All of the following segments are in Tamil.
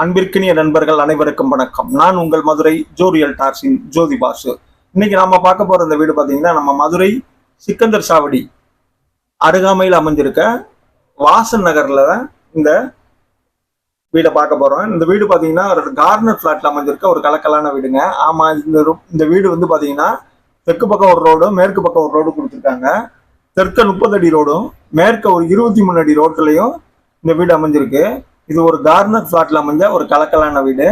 அன்பிற்கினிய நண்பர்கள் அனைவருக்கும் வணக்கம். நான் உங்கள் மதுரை ஜோரியல் டார்ஸின் ஜோதி பாசு. இன்னைக்கு நாம பார்க்க போற இந்த வீடு பாத்தீங்கன்னா நம்ம மதுரை சிக்கந்தர் சாவடி அருகாமையில் அமைஞ்சிருக்க வாசன் நகர்ல தான் இந்த வீடை பார்க்க போறோம். இந்த வீடு பாத்தீங்கன்னா ஒரு கார்னர் பிளாட்ல அமைஞ்சிருக்க ஒரு கலக்கலான வீடுங்க. ஆமா, இந்த வீடு வந்து பாத்தீங்கன்னா தெற்கு பக்கம் ஒரு ரோடும் மேற்கு பக்கம் ஒரு ரோடு கொடுத்துருக்காங்க. தெற்க 30 அடி ரோடும் மேற்க ஒரு 23 அடி ரோட்லயும் இந்த வீடு அமைஞ்சிருக்கு. இது ஒரு கார்னர் பிளாட்ல அமைஞ்ச ஒரு கலக்கலான வீடு.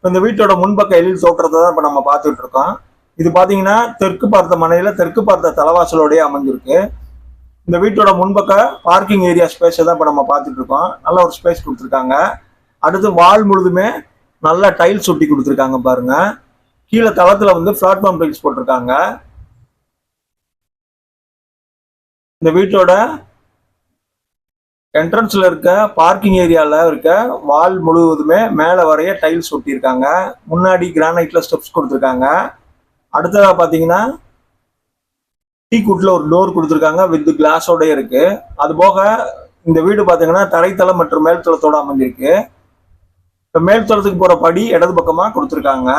இந்த வீட்டோட முன்பக்க எழில் தோற்றத்தை தான் இப்ப நம்ம பார்த்துட்டு இருக்கோம். இது பாத்தீங்கன்னா தெற்கு பார்த்த மனையில தெற்கு பார்த்த தலைவாசலோடய அமைஞ்சிருக்கு. இந்த வீட்டோட முன்பக்க பார்க்கிங் ஏரியா ஸ்பேஸை தான் இப்ப நம்ம பார்த்துட்டு இருக்கோம். நல்ல ஒரு ஸ்பேஸ் கொடுத்துருக்காங்க. அடுத்து வால் முழுதுமே நல்ல டைல்ஸ் ஒட்டி கொடுத்துருக்காங்க பாருங்க. கீழே தளத்துல வந்து பிளாட்ஃபார்ம் டைல்ஸ் போட்டிருக்காங்க. இந்த வீட்டோட என்ட்ரன்ஸ்ல இருக்க பார்க்கிங் ஏரியால இருக்க வால் முழுவதுமே மேல வரைய டைல்ஸ் ஒட்டியிருக்காங்க. முன்னாடி கிரானைட்ல ஸ்டெப்ஸ் கொடுத்துருக்காங்க. அடுத்ததா பாத்தீங்கன்னா டீ குட்ல ஒரு டோர் கொடுத்துருக்காங்க வித் கிளாஸோட இருக்கு. அது போக இந்த வீடு பாத்தீங்கன்னா தரைத்தளம் மற்றும் மேல்தளத்தோட அமைஞ்சிருக்கு. இப்ப மேல்தளத்துக்கு போற படி இடது பக்கமா கொடுத்துருக்காங்க.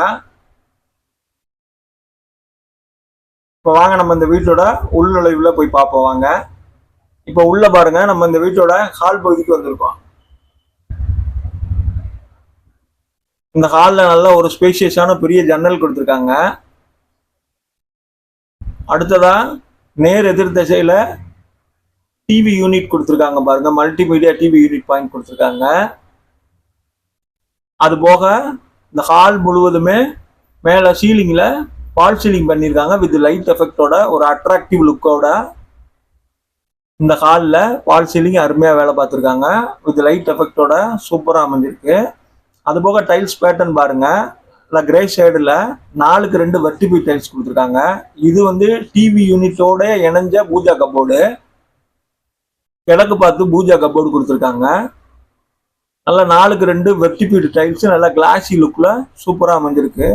இப்ப வாங்க நம்ம இந்த வீட்டோட உள்நுழைவுல போய் பார்ப்போம் வாங்க. இப்ப உள்ள பாருங்க, நம்ம இந்த வீட்டோட ஹால் பகுதிக்கு வந்திருக்கோம். இந்த ஹால்ல நல்ல ஒரு ஸ்பேஷியஸான பெரிய ஜன்னல் கொடுத்துருக்காங்க. அடுத்ததா நேர் எதிர் திசையில டிவி யூனிட் கொடுத்துருக்காங்க பாருங்க. மல்டிமீடியா டிவி யூனிட் பாயிண்ட் கொடுத்துருக்காங்க. அது போக இந்த ஹால் முழுவதுமே மேல சீலிங்ல ஃபால் சீலிங் பண்ணியிருக்காங்க வித் லைட் எஃபெக்டோட ஒரு அட்ராக்டிவ் லுக்கோட. இந்த ஹாலில் ஃபால் சீலிங் அருமையாக வேலை பார்த்துருக்காங்க வித் லைட் எஃபெக்டோட சூப்பராக அமைஞ்சிருக்கு. அது போக டைல்ஸ் பேட்டர்ன் பாருங்க. இல்லை கிரே ஷேடில் 4க்கு 2 வெர்டிபி டைல்ஸ் கொடுத்துருக்காங்க. இது வந்து டிவி யூனிட்டோட இணைஞ்ச பூஜா கப்போர்டு. கிழக்கு பார்த்து பூஜா கப்போர்டு கொடுத்துருக்காங்க. நல்லா 4க்கு 2 வெர்டிபி டைல்ஸ் நல்லா கிளாசி லுக்கில் சூப்பராக அமைஞ்சிருக்கு.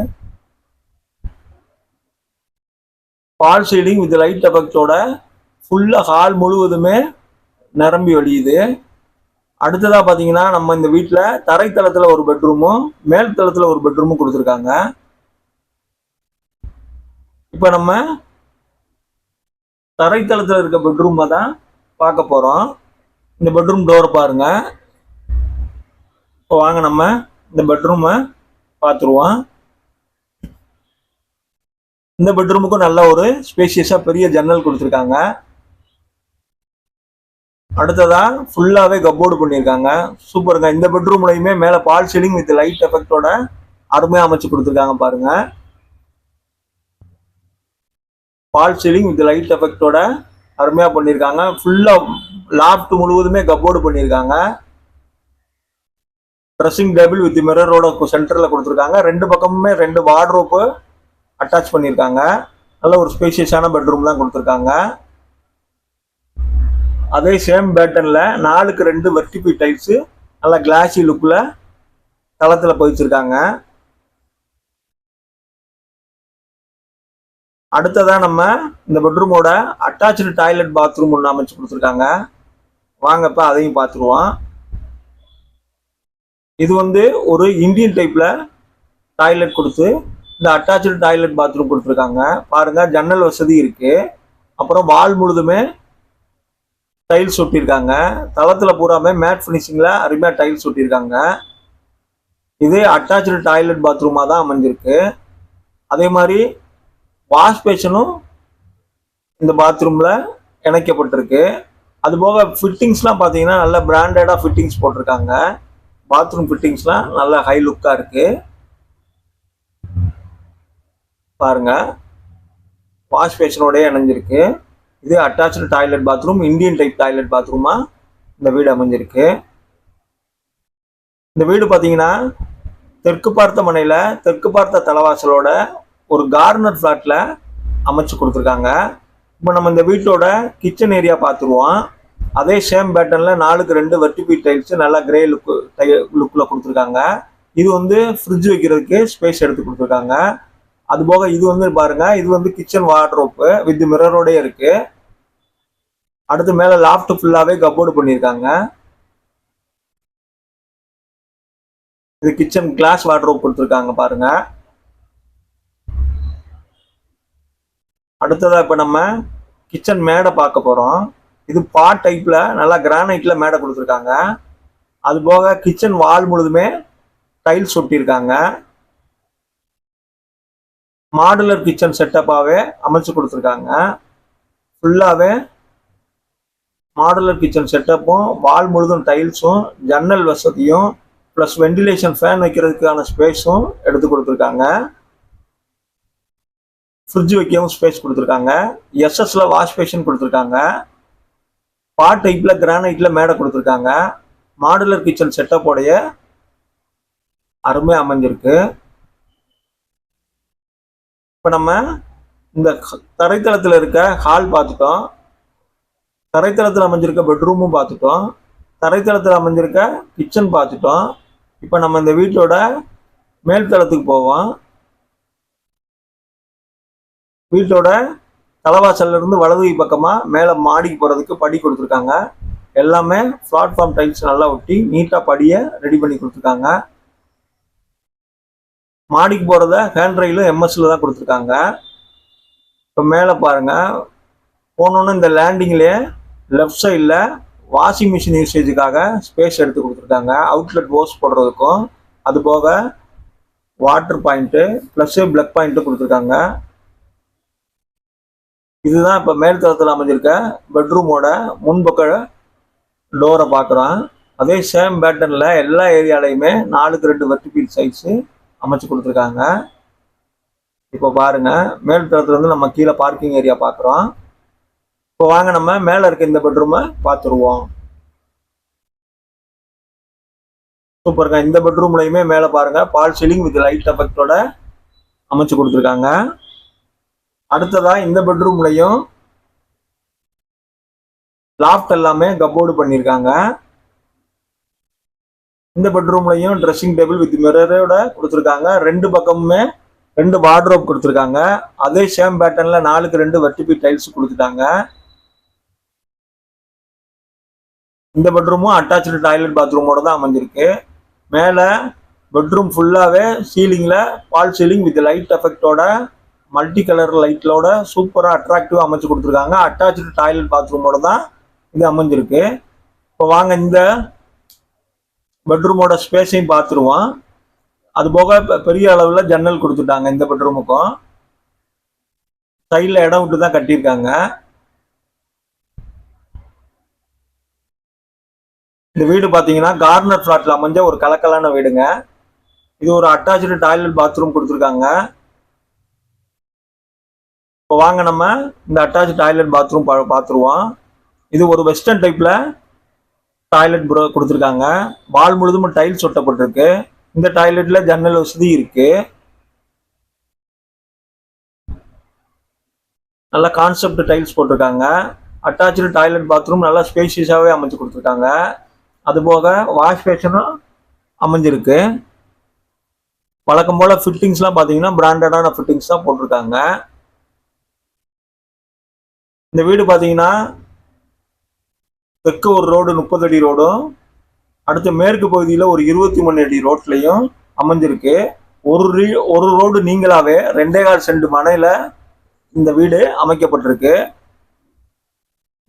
ஃபால் சீலிங் வித் லைட் எஃபெக்டோட ஃபுல்லா ஹால் முழுவதுமே நிரம்பி வழியுது. அடுத்ததா பாத்தீங்கன்னா நம்ம இந்த வீட்டுல தரைத்தளத்துல ஒரு பெட்ரூமும் மேல் தளத்துல ஒரு பெட்ரூமும் கொடுத்துருக்காங்க. இப்ப நம்ம தரைத்தளத்துல இருக்க பெட்ரூம் தான் பார்க்க போறோம். இந்த பெட்ரூம் டோர் பாருங்க. இப்போ வாங்க நம்ம இந்த பெட்ரூமை பார்த்துருவோம். இந்த பெட்ரூமுக்கும் நல்ல ஒரு ஸ்பேஷியஸா பெரிய ஜன்னல் கொடுத்துருக்காங்க. அடுத்ததா ஃபுல்லாவே கப்போர்டு பண்ணியிருக்காங்க. சூப்பருங்க. இந்த பெட்ரூம்லயுமே மேல பால் சீலிங் வித் லைட் எஃபெக்டோட அருமையா அமைச்சு கொடுத்துருக்காங்க பாருங்க. பால் சீலிங் வித் லைட் எஃபெக்டோட அருமையா பண்ணியிருக்காங்க. ஃபுல்லா லாப்ட் முழுவதுமே கப்போர்டு பண்ணியிருக்காங்க. ட்ரெஸ்ஸிங் டேபிள் வித் மிரரோட சென்டர்ல கொடுத்துருக்காங்க. 2 பக்கமுமே 2 வார்ட்ரோப்பு அட்டாச் பண்ணியிருக்காங்க. நல்ல ஒரு ஸ்பேஷியஸான பெட்ரூம் தான் கொடுத்துருக்காங்க. அதே சேம் பேட்டர்ன்ல 4க்கு 2 வெர்டிபி டைல்ஸ் நல்லா கிளாசி லுக்ல தளத்துல பதிச்சிருக்காங்க. அடுத்ததா நம்ம இந்த பெட்ரூமோட அட்டாச்சு டாய்லெட் பாத்ரூம் ஒன்று அமைச்சு கொடுத்துருக்காங்க. வாங்கப்ப அதையும் பார்த்துருவோம். இது வந்து ஒரு இந்தியன் டைப்ல டாய்லெட் கொடுத்து இந்த அட்டாச்சு டாய்லெட் பாத்ரூம் கொடுத்துருக்காங்க பாருங்க. ஜன்னல் வசதி இருக்கு. அப்புறம் வால் முழுதுமே டைல்ஸ் ஒட்டியிருக்காங்க. தளத்துல பூராமே மேட் ஃபினிஷிங்ல அருமையா டைல்ஸ் ஒட்டியிருக்காங்க. இது அட்டாச்சு டாய்லெட் பாத்ரூமா தான் அமைஞ்சிருக்கு. அதே மாதிரி வாஷ் பேஷனும் இந்த பாத்ரூம்ல இணைக்கப்பட்டிருக்கு. அது போக ஃபிட்டிங்ஸ்லாம் பார்த்தீங்கன்னா நல்ல பிராண்டடா ஃபிட்டிங்ஸ் போட்டிருக்காங்க. பாத்ரூம் ஃபிட்டிங்ஸ்லாம் நல்ல ஹை லுக்கா இருக்கு பாருங்க. வாஷ் பேஷனோடய இணைஞ்சிருக்கு. இது attach toilet bathroom, Indian type toilet பாத்ரூமா இந்த வீடு அமைஞ்சிருக்கு. இந்த வீடு பார்த்தீங்கன்னா தெற்கு பார்த்த மனையில தெற்கு பார்த்த தலைவாசலோட ஒரு கார்னர் பிளாட்ல அமைச்சு கொடுத்துருக்காங்க. இப்போ நம்ம இந்த வீட்டோட கிச்சன் ஏரியா பார்த்துருவோம். அதே சேம் பேட்டர்ன்ல 4க்கு 2 வெர்டிபி டைல்ஸ் நல்லா கிரே லுக்ல கொடுத்துருக்காங்க. இது வந்து ஃப்ரிட்ஜ் வைக்கிறதுக்கு ஸ்பேஸ் எடுத்து கொடுத்துருக்காங்க. அது போக இது வந்து பாருங்க, இது வந்து கிச்சன் வார்ட்ரோப்பு வித் மிரரோட இருக்கு. அடுத்து மேல லாஃப்ட் ஃபுல்லாவே கப்போர்டு பண்ணியிருக்காங்க. இது கிச்சன் கிளாஸ் வார்ட்ரோப் கொடுத்துருக்காங்க பாருங்க. அடுத்ததா இப்ப நம்ம கிச்சன் மேடை பார்க்க போறோம். இது பாட் டைப்ல நல்லா கிரானைட்ல மேடை கொடுத்துருக்காங்க. அது போக கிச்சன் வால் முழுதுமே டைல்ஸ் ஒட்டியிருக்காங்க. மாடுலர் கிச்சன் செட்டப்பாவே அமைச்சு கொடுத்துருக்காங்க. ஃபுல்லாவே மாடுலர் கிச்சன் செட்டப்பும் வால் முழுதும் டைல்ஸும் ஜன்னல் வசதியும் ப்ளஸ் வென்டிலேஷன் ஃபேன் வைக்கிறதுக்கான ஸ்பேஸும் எடுத்து கொடுத்துருக்காங்க. ஃப்ரிட்ஜ் வைக்கவும் ஸ்பேஸ் கொடுத்துருக்காங்க. எஸ்எஸ்ல வாஷ் பேஷன் கொடுத்துருக்காங்க. பாட் டைப்ல கிரானைட்ல மேடை கொடுத்துருக்காங்க. மாடுலர் கிச்சன் செட்டப்போடைய அருமையாக அமைஞ்சிருக்கு. இப்போ நம்ம இந்த தரைத்தளத்தில் இருக்க ஹால் பார்த்துட்டோம். தரைத்தளத்தில் அமைஞ்சிருக்க பெட்ரூமும் பார்த்துட்டோம். தரைத்தளத்தில் அமைஞ்சிருக்க கிச்சன் பார்த்துட்டோம். இப்போ நம்ம இந்த வீட்டோட மேல்தளத்துக்கு போவோம். வீட்டோட தலைவாசல்ல இருந்து வலது பக்கமா மேலே மாடிக்கு போறதுக்கு படி கொடுத்துருக்காங்க. எல்லாமே பிளாட்ஃபார்ம் டைல்ஸ் நல்லா ஒட்டி நீட்டா படியை ரெடி பண்ணி கொடுத்துருக்காங்க. மாடிக்கு போறத ஹேண்ட் ரயிலும் எம்எஸ்ல தான் கொடுத்துருக்காங்க. இப்போ மேலே பாருங்க, போனோன்னு இந்த லேண்டிங்லேயே லெஃப்ட் சைடில் வாஷிங் மிஷின் யூசேஜுக்காக ஸ்பேஸ் எடுத்து கொடுத்துருக்காங்க. அவுட்லெட் ஓஸ் போடுறதுக்கும் அது போக water point plus plug point கொடுத்துருக்காங்க. இதுதான் இப்போ மேல்தளத்தில் அமைஞ்சிருக்க பெட்ரூமோட முன்பக்க டோரை பார்க்குறோம். அதே சேம் பேட்டர்னில் எல்லா ஏரியாலையுமே 4x2 வெர்டிபிள் சைஸு அமைச்சு கொடுத்துருக்காங்க. இப்போ பாருங்க, மேல்தளத்துல இருந்து நம்ம கீழே பார்க்கிங் ஏரியா பார்க்குறோம். இப்போ வாங்க நம்ம மேலே இருக்க இந்த பெட்ரூமை பார்த்துருவோம். சூப்பருங்க. இந்த பெட்ரூம்லையுமே மேலே பாருங்க பால் சீலிங் வித் லைட் எஃபெக்டோட அமைச்சு கொடுத்துருக்காங்க. அடுத்ததா இந்த பெட்ரூம்லையும் லாஃப்ட் எல்லாமே கப்போர்டு பண்ணியிருக்காங்க. இந்த பெட்ரூம்லையும் ட்ரெஸ்ஸிங் டேபிள் வித் மிரரோட கொடுத்துருக்காங்க. ரெண்டு பக்கமுமே 2 வார்ட்ரோப் கொடுத்துருக்காங்க. அதே சேம் பேட்டர்ன்ல 4x2 வெர்டிபிள் டைல்ஸ் கொடுத்துட்டாங்க. இந்த பெட்ரூமும் அட்டாச்சு டாய்லெட் பாத்ரூமோட தான் அமைஞ்சிருக்கு. மேலே பெட்ரூம் ஃபுல்லாகவே சீலிங்கில் பால் சீலிங் வித் லைட் எஃபெக்டோட மல்டி கலர் லைட்லோட சூப்பராக அட்ராக்டிவாக அமைச்சு கொடுத்துருக்காங்க. அட்டாச்சு டாய்லெட் பாத்ரூமோட தான் இது அமைஞ்சிருக்கு. இப்போ வாங்க இந்த பெட்ரூமோட ஸ்பேஸையும் பார்த்துருவோம். அது போக பெரிய அளவில் ஜன்னல் கொடுத்துட்டாங்க. இந்த பெட்ரூமுக்கும் சைடில் இடம் விட்டு தான் கட்டியிருக்காங்க. இந்த வீடு பார்த்தீங்கன்னா கார்னர் ஃப்ளாட்டில் அமைஞ்ச ஒரு கலக்கலான வீடுங்க. இது ஒரு அட்டாச்சு டாய்லெட் பாத்ரூம் கொடுத்துருக்காங்க. இப்போ வாங்க நம்ம இந்த அட்டாச் டாய்லெட் பாத்ரூம் பார்த்துருவோம். இது ஒரு வெஸ்டர்ன் டைப்ல டாய்லெட் கொடுத்துருக்காங்க. வால் முழுதும் டைல்ஸ் ஒட்டப்பட்டிருக்கு. இந்த டாய்லெட்ல ஜன்னல் வசதி இருக்கு. நல்ல கான்செப்ட் டைல்ஸ் போட்டிருக்காங்க. அட்டாச்சு டாய்லெட் பாத்ரூம் நல்லா ஸ்பேசியஸாகவே அமைச்சு கொடுத்துருக்காங்க. அது போக வாஷ் பேஷனும் அமைஞ்சிருக்கு. வழக்கம் போல ஃபிட்டிங்ஸ்லாம் பார்த்தீங்கன்னா பிராண்டடான ஃபிட்டிங்ஸ் தான் போட்டிருக்காங்க. இந்த வீடு பார்த்தீங்கன்னா தெற்கு ஒரு ரோடு 30 அடி ரோடும், அடுத்த மேற்கு பகுதியில் ஒரு 23 அடி ரோட்லையும் அமைஞ்சிருக்கு. ஒரு ரோடு நீங்களாவே 2.25 சென்ட் மனையில இந்த வீடு அமைக்கப்பட்டிருக்கு.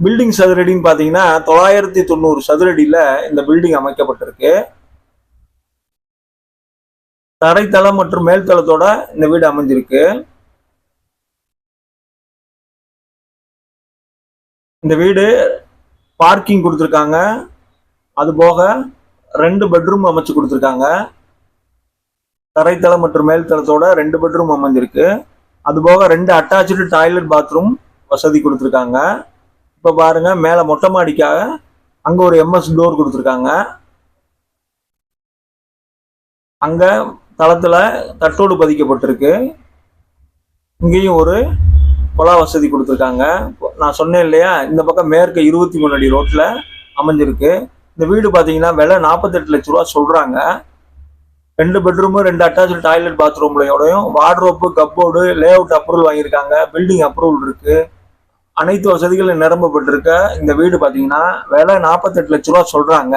பில்டிங் சதுரடின்னு பார்த்தீங்கன்னா 990 சதுரடியில் இந்த பில்டிங் அமைக்கப்பட்டிருக்கு. தரைத்தளம் மற்றும் மேல்தளத்தோட இந்த வீடு அமைஞ்சிருக்கு. இந்த வீடு பார்க்கிங் கொடுத்துருக்காங்க. அது போக 2 பெட்ரூம் அமைச்சு கொடுத்துருக்காங்க. தரைத்தளம் மற்றும் மேல்தளத்தோட 2 பெட்ரூம் அமைஞ்சிருக்கு. அது போக 2 அட்டாச்சு டாய்லெட் பாத்ரூம் வசதி கொடுத்துருக்காங்க. இப்போ பாருங்க, மேலே மொட்டை மாடிக்காக அங்கே ஒரு எம்எஸ் டோர் கொடுத்துருக்காங்க. அங்கே தளத்தில் தட்டோடு பதிக்கப்பட்டிருக்கு. இங்கேயும் ஒரு குழா வசதி கொடுத்துருக்காங்க. நான் சொன்னேன் இல்லையா, இந்த பக்கம் மேற்கு 23 அடி ரோட்டில் அமைஞ்சிருக்கு. இந்த வீடு பார்த்தீங்கன்னா விலை 48 லட்ச ரூபா சொல்கிறாங்க. 2 பெட்ரூமு 2 அட்டாச்சு டாய்லெட் பாத்ரூம்லையோடையும் wardrobe cupboard layout approval வாங்கியிருக்காங்க. பில்டிங் அப்ரூவல் இருக்குது. அனைத்து வசதிகளும் நிரம்பப்பட்டிருக்க இந்த வீடு பார்த்தீங்கன்னா விலை 48 லட்ச ரூபா சொல்கிறாங்க.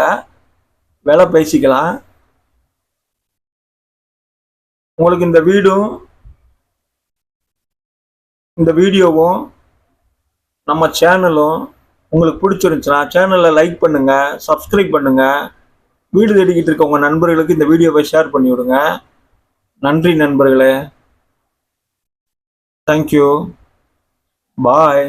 விலை பேசிக்கலாம். உங்களுக்கு இந்த வீடியோவும் நம்ம சேனலும் உங்களுக்கு பிடிச்சிருந்துச்சுன்னா சேனலை லைக் பண்ணுங்க, சப்ஸ்கிரைப் பண்ணுங்க. வீடு தேடிக்கிட்டு இருக்க உங்க நண்பர்களுக்கு இந்த வீடியோவை ஷேர் பண்ணி விடுங்க. நன்றி நண்பர்களே. தேங்க்யூ. பாய்.